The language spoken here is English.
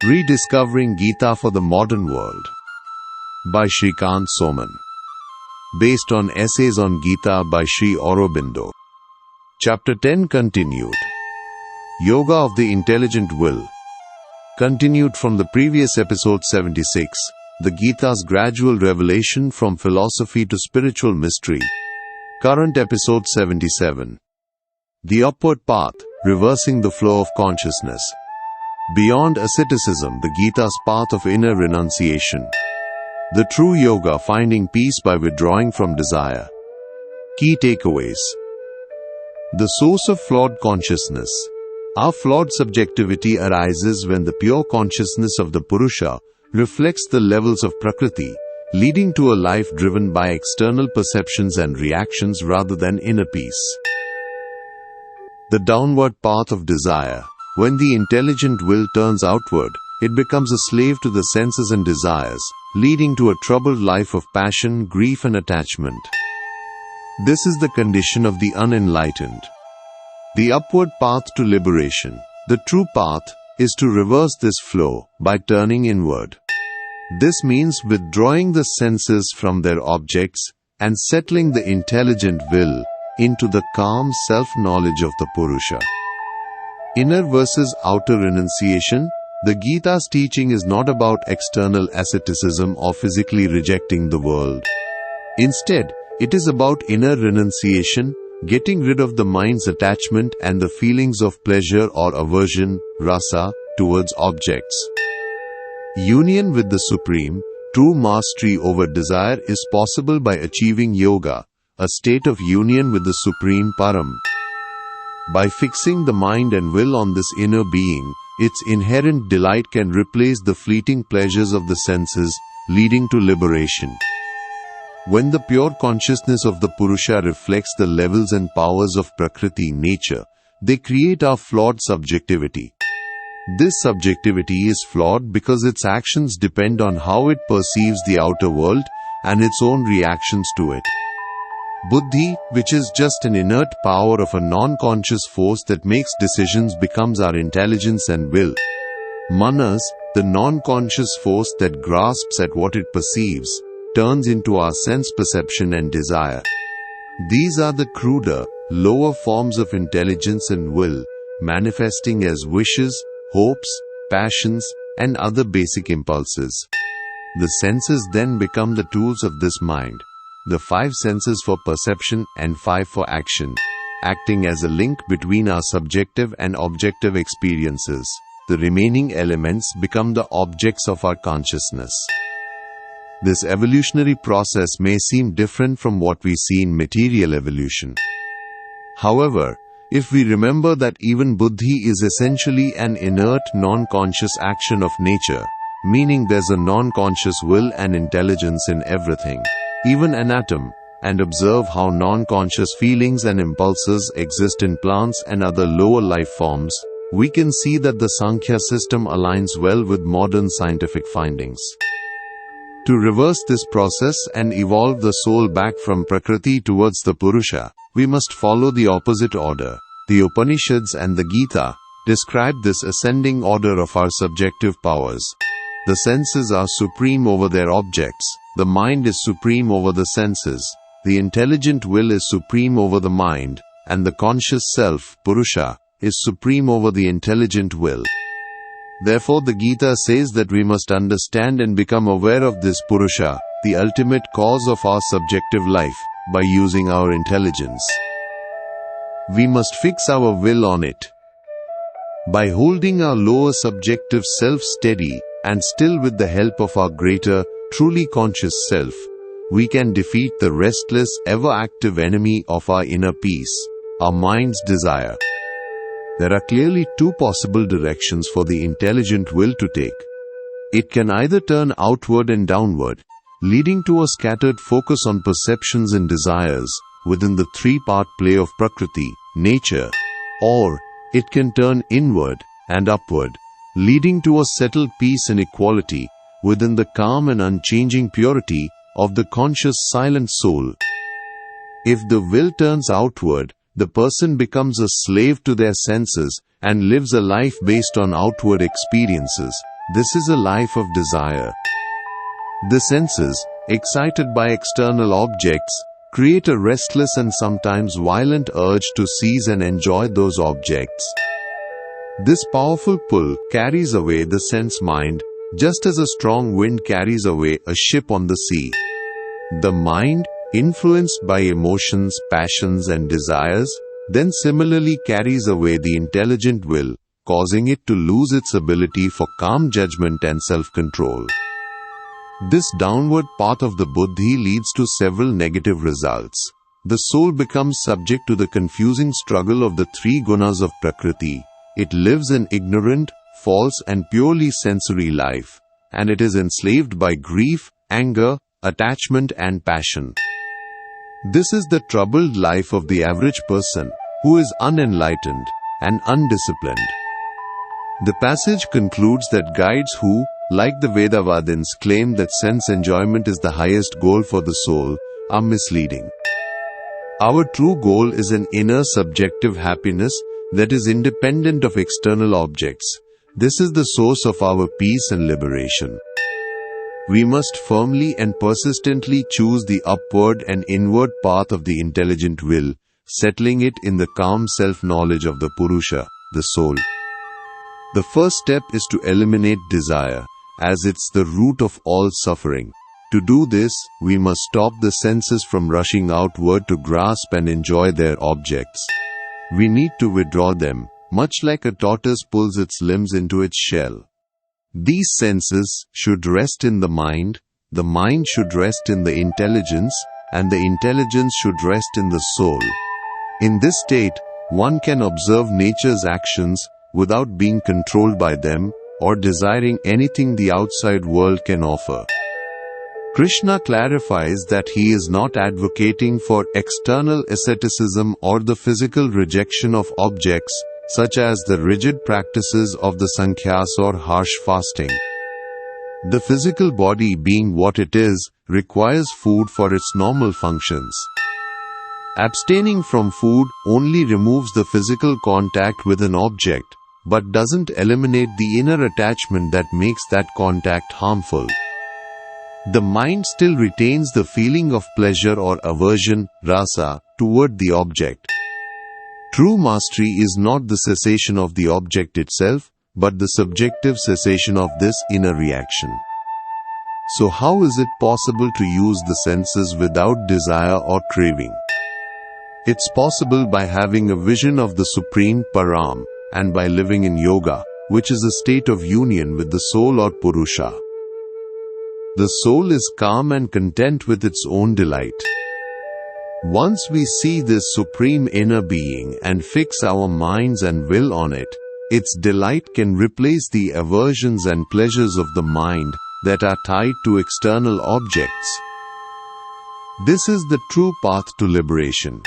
Rediscovering Gita for the Modern World by Shrikant Soman. Based on essays on Gita by Sri Aurobindo. Chapter 10 continued. Yoga of the Intelligent Will. Continued from the previous episode 76, the Gita's gradual revelation from philosophy to spiritual mystery. Current episode 77. The upward path, reversing the flow of consciousness. Beyond asceticism, the Gita's path of inner renunciation. The true yoga, finding peace by withdrawing from desire. Key takeaways. The source of flawed consciousness. Our flawed subjectivity arises when the pure consciousness of the Purusha reflects the levels of Prakriti, leading to a life driven by external perceptions and reactions rather than inner peace. The downward path of desire. When the intelligent will turns outward, it becomes a slave to the senses and desires, leading to a troubled life of passion, grief and attachment. This is the condition of the unenlightened. The upward path to liberation. The true path is to reverse this flow by turning inward. This means withdrawing the senses from their objects and settling the intelligent will into the calm self-knowledge of the Purusha. Inner versus outer renunciation. The Gita's teaching is not about external asceticism or physically rejecting the world. Instead, it is about inner renunciation, getting rid of the mind's attachment and the feelings of pleasure or aversion, rasa, towards objects. Union with the Supreme, true mastery over desire is possible by achieving yoga, a state of union with the Supreme Param. By fixing the mind and will on this inner being, its inherent delight can replace the fleeting pleasures of the senses, leading to liberation. When the pure consciousness of the Purusha reflects the levels and powers of Prakriti nature, they create our flawed subjectivity. This subjectivity is flawed because its actions depend on how it perceives the outer world and its own reactions to it. Buddhi, which is just an inert power of a non-conscious force that makes decisions, becomes our intelligence and will. Manas, the non-conscious force that grasps at what it perceives, turns into our sense perception and desire. These are the cruder, lower forms of intelligence and will, manifesting as wishes, hopes, passions, and other basic impulses. The senses then become the tools of this mind. The 5 senses for perception and 5 for action, acting as a link between our subjective and objective experiences. The remaining elements become the objects of our consciousness. This evolutionary process may seem different from what we see in material evolution. However, if we remember that even buddhi is essentially an inert non-conscious action of nature, meaning there's a non-conscious will and intelligence in everything, even an atom, and observe how non-conscious feelings and impulses exist in plants and other lower life forms, we can see that the Sankhya system aligns well with modern scientific findings. To reverse this process and evolve the soul back from Prakriti towards the Purusha, we must follow the opposite order. The Upanishads and the Gita describe this ascending order of our subjective powers. The senses are supreme over their objects. The mind is supreme over the senses. The intelligent will is supreme over the mind, and the conscious self, Purusha, is supreme over the intelligent will. Therefore, the Gita says that we must understand and become aware of this Purusha, the ultimate cause of our subjective life, by using our intelligence. We must fix our will on it. By holding our lower subjective self steady and still with the help of our greater, truly conscious self, we can defeat the restless, ever-active enemy of our inner peace, our mind's desire. There are clearly 2 possible directions for the intelligent will to take. It can either turn outward and downward, leading to a scattered focus on perceptions and desires within the 3-part play of Prakriti, nature, or it can turn inward and upward, leading to a settled peace and equality within the calm and unchanging purity of the conscious silent soul. If the will turns outward, the person becomes a slave to their senses and lives a life based on outward experiences, This is a life of desire. The senses, excited by external objects, create a restless and sometimes violent urge to seize and enjoy those objects. This powerful pull carries away the sense mind, just as a strong wind carries away a ship on the sea. The mind, influenced by emotions, passions, and desires, then similarly carries away the intelligent will, causing it to lose its ability for calm judgment and self-control. This downward path of the buddhi leads to several negative results. The soul becomes subject to the confusing struggle of the three gunas of Prakriti. It lives an ignorant, false, and purely sensory life, and it is enslaved by grief, anger, attachment, and passion. This is the troubled life of the average person, who is unenlightened and undisciplined. The passage concludes that guides who, like the Vedavadins, claim that sense enjoyment is the highest goal for the soul, are misleading. Our true goal is an inner subjective happiness that is independent of external objects. This is the source of our peace and liberation. We must firmly and persistently choose the upward and inward path of the intelligent will, settling it in the calm self-knowledge of the Purusha, the soul. The first step is to eliminate desire, as it's the root of all suffering. To do this, we must stop the senses from rushing outward to grasp and enjoy their objects. We need to withdraw them, much like a tortoise pulls its limbs into its shell. These senses should rest in the mind should rest in the intelligence, and the intelligence should rest in the soul. In this state, one can observe nature's actions without being controlled by them or desiring anything the outside world can offer. Krishna clarifies that he is not advocating for external asceticism or the physical rejection of objects, such as the rigid practices of the Sankhya's or harsh fasting. The physical body, being what it is, requires food for its normal functions. Abstaining from food only removes the physical contact with an object, but doesn't eliminate the inner attachment that makes that contact harmful. The mind still retains the feeling of pleasure or aversion, rasa, toward the object. True mastery is not the cessation of the object itself, but the subjective cessation of this inner reaction. So how is it possible to use the senses without desire or craving? It's possible by having a vision of the Supreme Param, and by living in yoga, which is a state of union with the soul or Purusha. The soul is calm and content with its own delight. Once we see this supreme inner being and fix our minds and will on it, its delight can replace the aversions and pleasures of the mind that are tied to external objects. This is the true path to liberation.